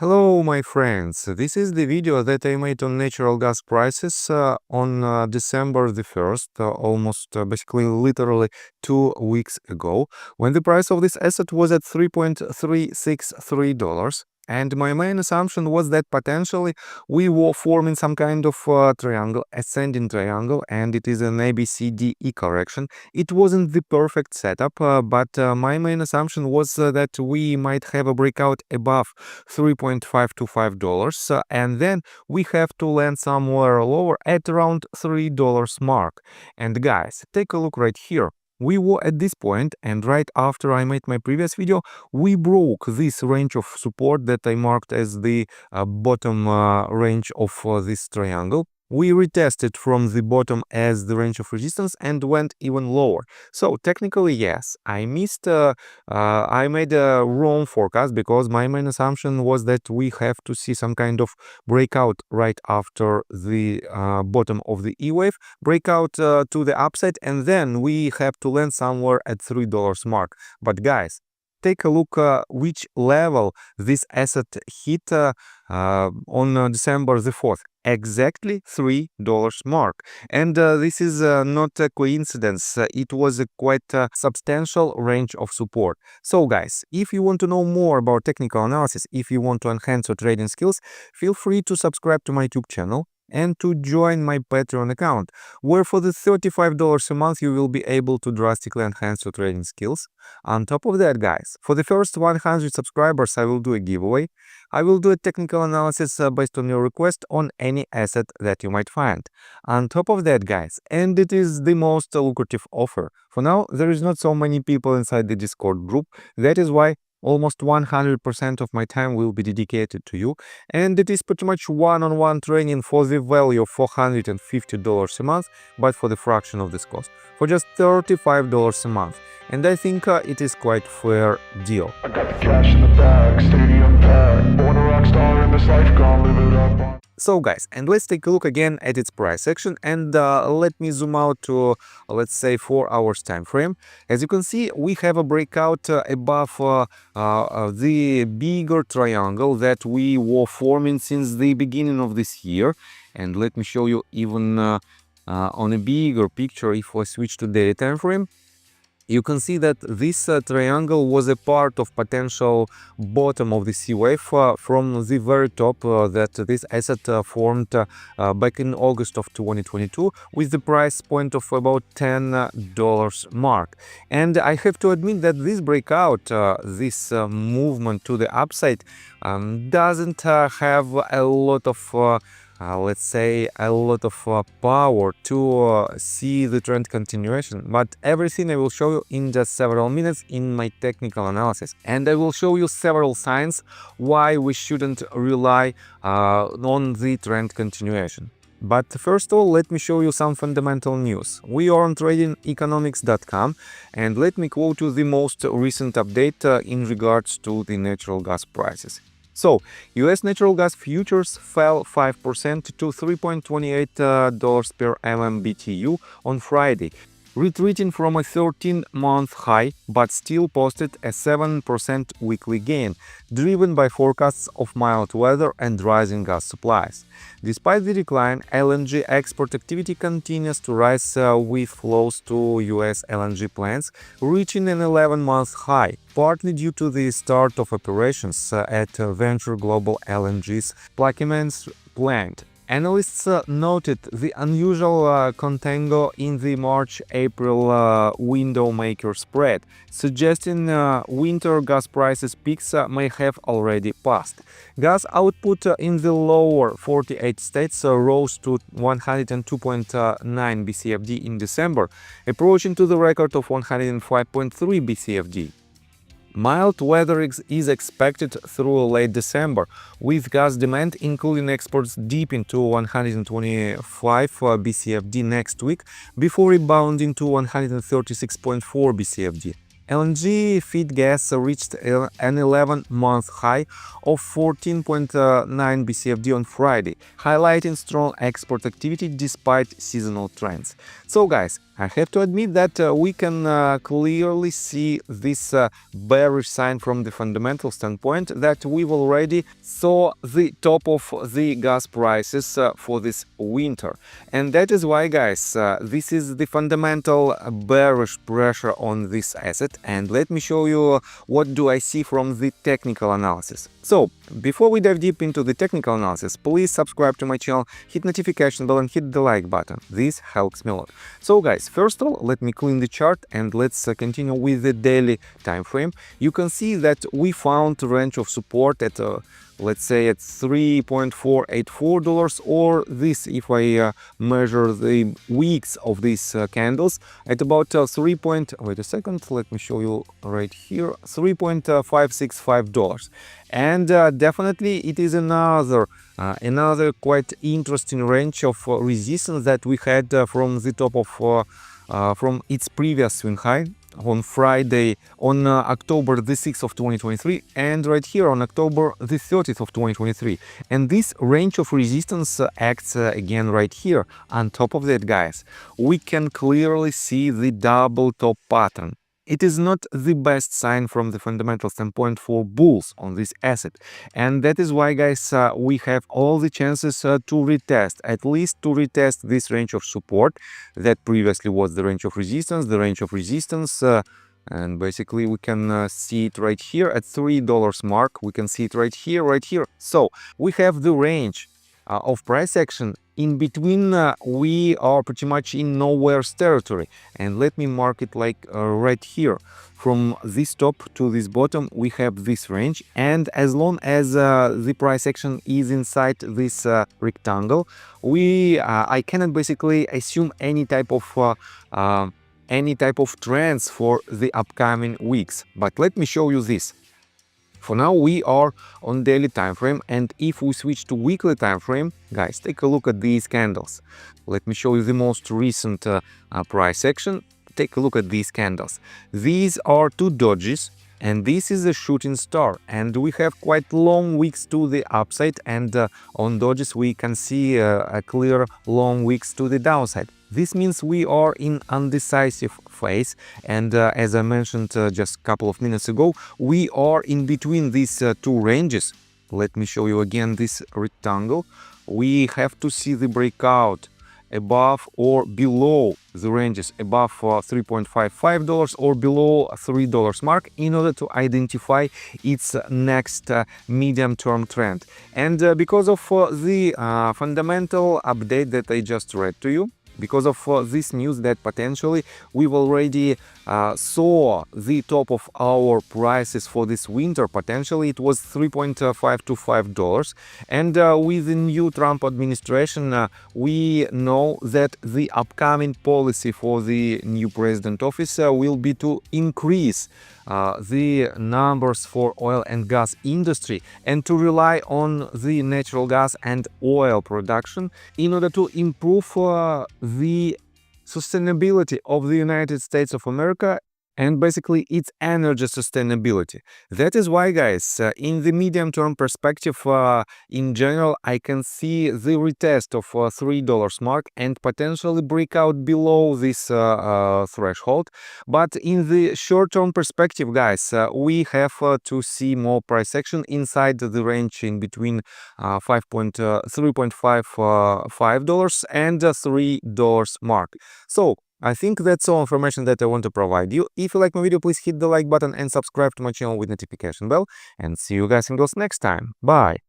Hello, my friends. This is the video that I made on natural gas prices on December the 1st, almost basically literally 2 weeks ago, when the price of this asset was at $3.363. And my main assumption was that potentially we were forming some kind of triangle, ascending triangle, and it is an ABCDE correction. It wasn't the perfect setup, but my main assumption was that we might have a breakout above $3.525, and then we have to land somewhere lower at around $3 mark. And guys, take a look right here. We were at this point, and right after I made my previous video, we broke this range of support that I marked as the bottom range of this triangle. We retested from the bottom as the range of resistance and went even lower. So technically, yes, I missed, I made a wrong forecast because my main assumption was that we have to see some kind of breakout right after the bottom of the E wave, breakout to the upside, and then we have to land somewhere at $3 mark. But guys, take a look which level this asset hit on December the 4th. Exactly $3 mark. And this is not a coincidence. It was a quite substantial range of support. So guys, if you want to know more about technical analysis, if you want to enhance your trading skills, feel free to subscribe to my YouTube channel and to join my Patreon account, where for the $35 a month you will be able to drastically enhance your trading skills. On top of that, guys, for the first 100 subscribers I will do a giveaway. I will do a technical analysis based on your request on any asset that you might find. On top of that, guys, and it is the most lucrative offer. For now, there is not so many people inside the Discord group. That is why almost 100% of my time will be dedicated to you, and it is pretty much one-on-one training for the value of $450 a month, but for the fraction of this cost, for just $35 a month. And I think it is quite fair deal. I got the cash in the bag, stadium packed, born a rock star in this life, gonna live it up. So guys, and let's take a look again at its price action, and let me zoom out to, let's say, 4 hours time frame. As you can see, we have a breakout above the bigger triangle that we were forming since the beginning of this year. And let me show you even on a bigger picture. If I switch to daily time frame, you can see that this triangle was a part of potential bottom of the C wave from the very top that this asset formed back in August of 2022 with the price point of about $10 mark. And I have to admit that this breakout, this movement to the upside doesn't have a lot of let's say a lot of power to see the trend continuation, but everything I will show you in just several minutes in my technical analysis, and I will show you several signs why we shouldn't rely on the trend continuation. But first of all, let me show you some fundamental news. We are on tradingeconomics.com, and let me quote you the most recent update in regards to the natural gas prices. So, US natural gas futures fell 5% to $3.28 per MMBTU on Friday, retreating from a 13-month high, but still posted a 7% weekly gain, driven by forecasts of mild weather and rising gas supplies. Despite the decline, LNG export activity continues to rise with flows to US LNG plants, reaching an 11-month high, partly due to the start of operations at Venture Global LNG's Plaquemines plant. Analysts noted the unusual contango in the March-April window maker spread, suggesting winter gas prices peaks may have already passed. Gas output in the lower 48 states rose to 102.9 BCFD in December, approaching to the record of 105.3 BCFD. Mild weather is expected through late December, with gas demand, including exports, dipping to 125 BCFD next week before rebounding to 136.4 BCFD. LNG feed gas reached an 11-month high of 14.9 BCFD on Friday, highlighting strong export activity despite seasonal trends. So guys, I have to admit that we can clearly see this bearish sign from the fundamental standpoint that we've already saw the top of the gas prices for this winter. And that is why, guys, this is the fundamental bearish pressure on this asset. And let me show you what do I see from the technical analysis. So, before we dive deep into the technical analysis, please subscribe to my channel, hit notification bell and hit the like button. This helps me a lot. So guys, first of all, let me clean the chart and let's continue with the daily time frame. You can see that we found a range of support at let's say at $3.484, or this if I measure the weeks of these candles at about wait a second, let me show you right here, $3.565. And definitely it is another quite interesting range of resistance that we had from the top of from its previous swing high on Friday, on October the 6th of 2023, and right here on October the 30th of 2023. And this range of resistance acts again right here. On top of that, guys, we can clearly see the double top pattern. It is not the best sign from the fundamental standpoint for bulls on this asset. And that is why, guys, we have all the chances to retest, at least to retest this range of support that previously was the range of resistance, and basically we can see it right here at $3 mark. We can see it right here. So we have the range of price action in between. We are pretty much in nowhere's territory, and let me mark it like right here. From this top to this bottom we have this range, and as long as the price action is inside this rectangle, I cannot basically assume any type of trends for the upcoming weeks. But let me show you this. For now we are on daily time frame, and if we switch to weekly time frame, guys, take a look at these candles. Let me show you the most recent price action. Take a look at these candles. These are two dojis, and this is a shooting star, and we have quite long wicks to the upside, and on dojis we can see a clear long wicks to the downside. This means we are in undecisive phase, and as I mentioned just a couple of minutes ago, we are in between these two ranges. Let me show you again this rectangle. We have to see the breakout above or below the ranges above $3.55 or below $3 mark in order to identify its next medium-term trend. And because of the fundamental update that I just read to you, because of this news that potentially we've already saw the top of our prices for this winter, potentially it was $3.525, and with the new Trump administration we know that the upcoming policy for the new president office will be to increase the numbers for oil and gas industry and to rely on the natural gas and oil production in order to improve the sustainability of the United States of America and basically its energy sustainability. That is why, guys, in the medium-term perspective, in general, I can see the retest of $3 mark and potentially breakout below this threshold. But in the short-term perspective, guys, we have to see more price action inside the range in between $3.55 and $3 mark. So I think that's all information that I want to provide you. If you like my video, please hit the like button and subscribe to my channel with notification bell. And see you guys in those next time. Bye!